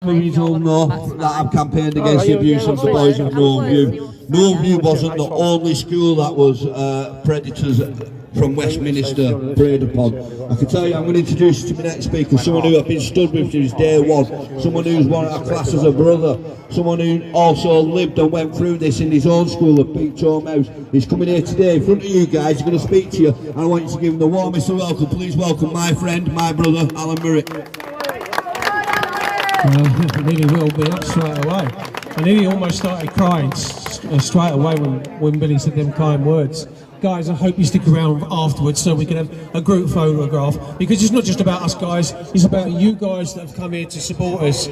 You all know that I've campaigned against the abuse of the boys of Normview. Normview wasn't the only school that was predators from Westminster preyed upon. I can tell you, I'm going to introduce you to my next speaker, someone who I've been stood with since day one, someone who's one of our class as a brother, someone who also lived and went through this in his own school at Peak Home House. He's coming here today in front of you guys, he's going to speak to you, and I want you to give him the warmest of welcome. Please welcome my friend, my brother, Alan Murray. I nearly will be up straight away. I nearly almost started crying straight away when Billy said them kind words. Guys, I hope you stick around afterwards so we can have a group photograph, because it's not just about us guys, it's about you guys that have come here to support us.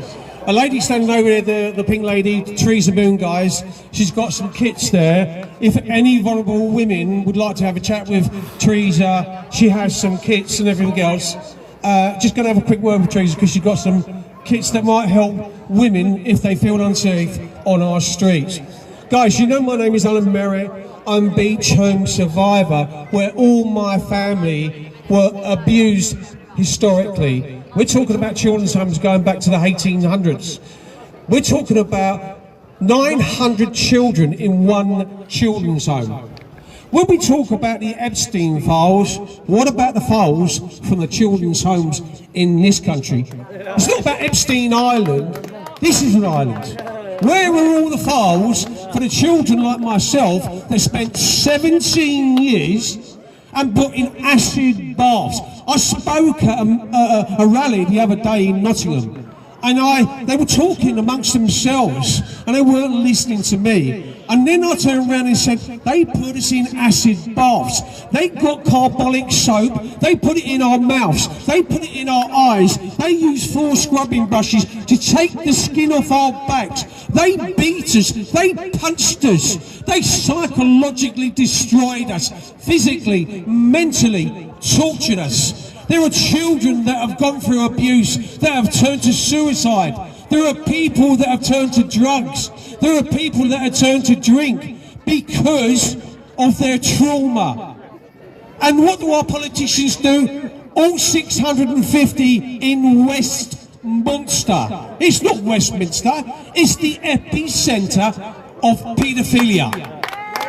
A lady standing over there, the pink lady, Teresa Moon, guys, she's got some kits there. If any vulnerable women would like to have a chat with Teresa, she has some kits and everything else. Just going to have a quick word with Teresa because she's got some kits that might help women if they feel unsafe on our streets. Guys, you know my name is Alan Merritt. I'm Beach Home survivor, where all my family were abused historically. We're talking about children's homes going back to the 1800s. We're talking about 900 children in one children's home. When we talk about the Epstein files, what about the files from the children's homes in this country? It's not about Epstein Island, this is an island. Where are all the files for the children like myself that spent 17 years and put in acid baths? I spoke at a rally the other day in Nottingham, and they were talking amongst themselves and they weren't listening to me. And then I turned around and said, they put us in acid baths. They got carbolic soap, they put it in our mouths, they put it in our eyes, they used 4 scrubbing brushes to take the skin off our backs. They beat us, they punched us, they psychologically destroyed us, physically, mentally, tortured us. There are children that have gone through abuse, that have turned to suicide. There are people that have turned to drugs. There are people that have turned to drink because of their trauma. And what do our politicians do? All 650 in Westminster. It's not Westminster, it's the epicentre of paedophilia.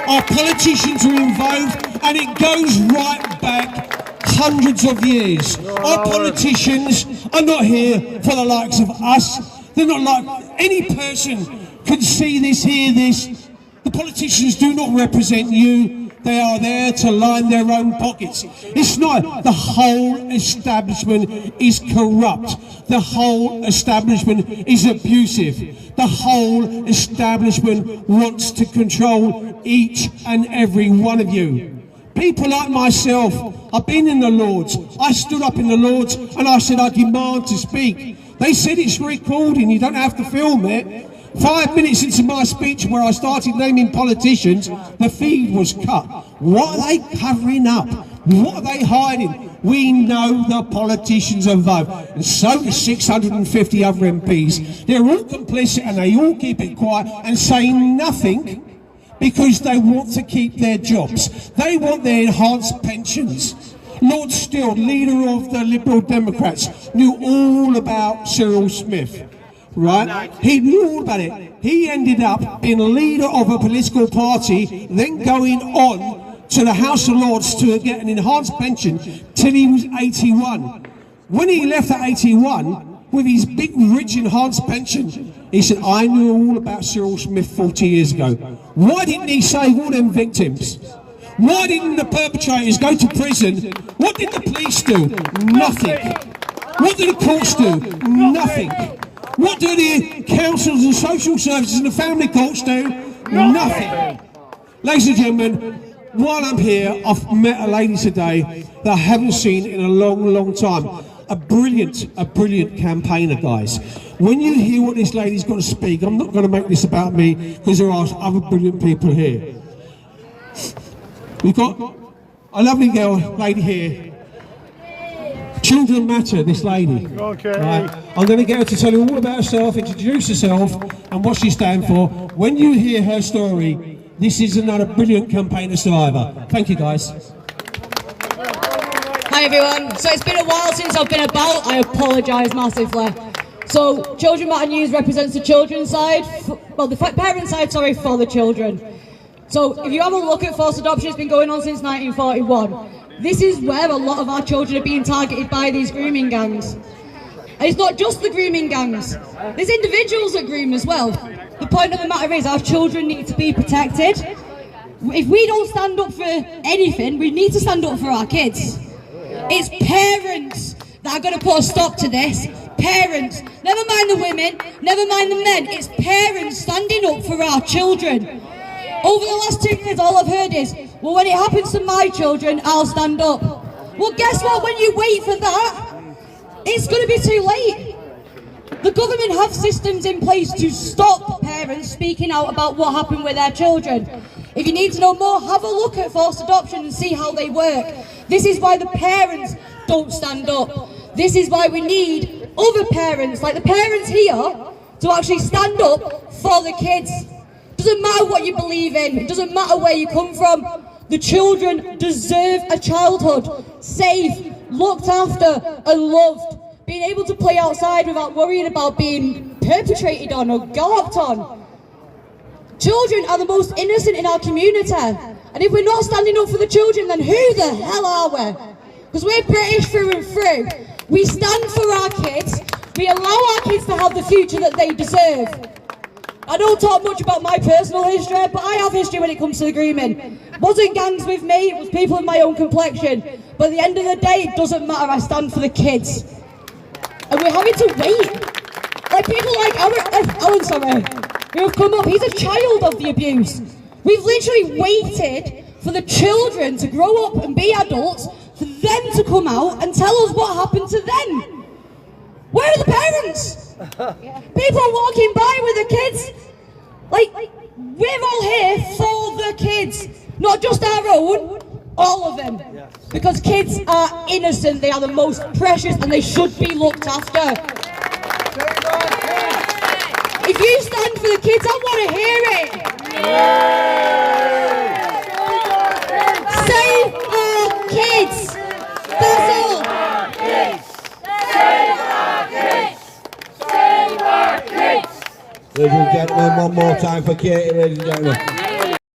Our politicians are involved, and it goes right back hundreds of years. Our politicians are not here for the likes of us. They're not like any person can see this, hear this. The politicians do not represent you. They are there to line their own pockets. It's not. The whole establishment is corrupt. The whole establishment is abusive. The whole establishment wants to control each and every one of you. People like myself, I've been in the Lords. I stood up in the Lords and I said I demand to speak. They said it's recording, you don't have to film it. 5 minutes into my speech where I started naming politicians, the feed was cut. What are they covering up? What are they hiding? We know the politicians are involved, and so do 650 other MPs. They're all complicit and they all keep it quiet and say nothing because they want to keep their jobs. They want their enhanced pensions. Lord Steele, leader of the Liberal Democrats, knew all about Cyril Smith, right? He knew all about it. He ended up being a leader of a political party, then going on to the House of Lords to get an enhanced pension till he was 81. When he left at 81, with his big, rich, enhanced pension, he said, I knew all about Cyril Smith 40 years ago. Why didn't he save all them victims? Why didn't the perpetrators go to prison? What did the police do? Nothing. What did the courts do? Nothing. What do the councils and social services and the family courts do? Nothing. Ladies and gentlemen, while I'm here, I've met a lady today that I haven't seen in a long, long time. A brilliant campaigner, guys. When you hear what this lady's got to speak, I'm not going to make this about me because there are other brilliant people here. We've got a lovely girl, lady here. Children Matter, this lady. Okay. Right. I'm going to get her to tell you all about herself, introduce herself and what she stands for. When you hear her story, this is another brilliant campaigner survivor. Thank you, guys. Hi everyone. So it's been a while since I've been about. I apologise massively. So Children Matter News represents the children's side, well the parent side, sorry, for the children. So if you have a look at forced adoption, it's been going on since 1941. This is where a lot of our children are being targeted by these grooming gangs. And it's not just the grooming gangs, there's individuals that groom as well. The point of the matter is our children need to be protected. If we don't stand up for anything, we need to stand up for our kids. It's parents that are going to put a stop to this. Parents, never mind the women, never mind the men, it's parents standing up for our children. Over the last 2 years, all I've heard is, well, when it happens to my children, I'll stand up. Well, guess what? When you wait for that, it's going to be too late. The government have systems in place to stop parents speaking out about what happened with their children. If you need to know more, have a look at forced adoption and see how they work. This is why the parents don't stand up. This is why we need other parents, like the parents here, to actually stand up for the kids. Doesn't matter what you believe in, it doesn't matter where you come from. The children deserve a childhood, safe, looked after and loved. Being able to play outside without worrying about being perpetrated on or galloped on. Children are the most innocent in our community. And if we're not standing up for the children, then who the hell are we? Because we're British through and through. We stand for our kids. We allow our kids to have the future that they deserve. I don't talk much about my personal history, but I have history when it comes to the grooming. It wasn't gangs with me, it was people of my own complexion. But at the end of the day, it doesn't matter, I stand for the kids. And we're having to wait. Like people like Alan, who have come up, he's a child of the abuse. We've literally waited for the children to grow up and be adults, for them to come out and tell us what happened to them. Where are the parents? People are walking by with their kids. Like, we're all here for the kids, not just our own, all of them. Because kids are innocent, they are the most precious and they should be looked after. If you stand for the kids, I want to hear it. Save our kids. That's all. Ladies and gentlemen, one more time for Katie, ladies and gentlemen.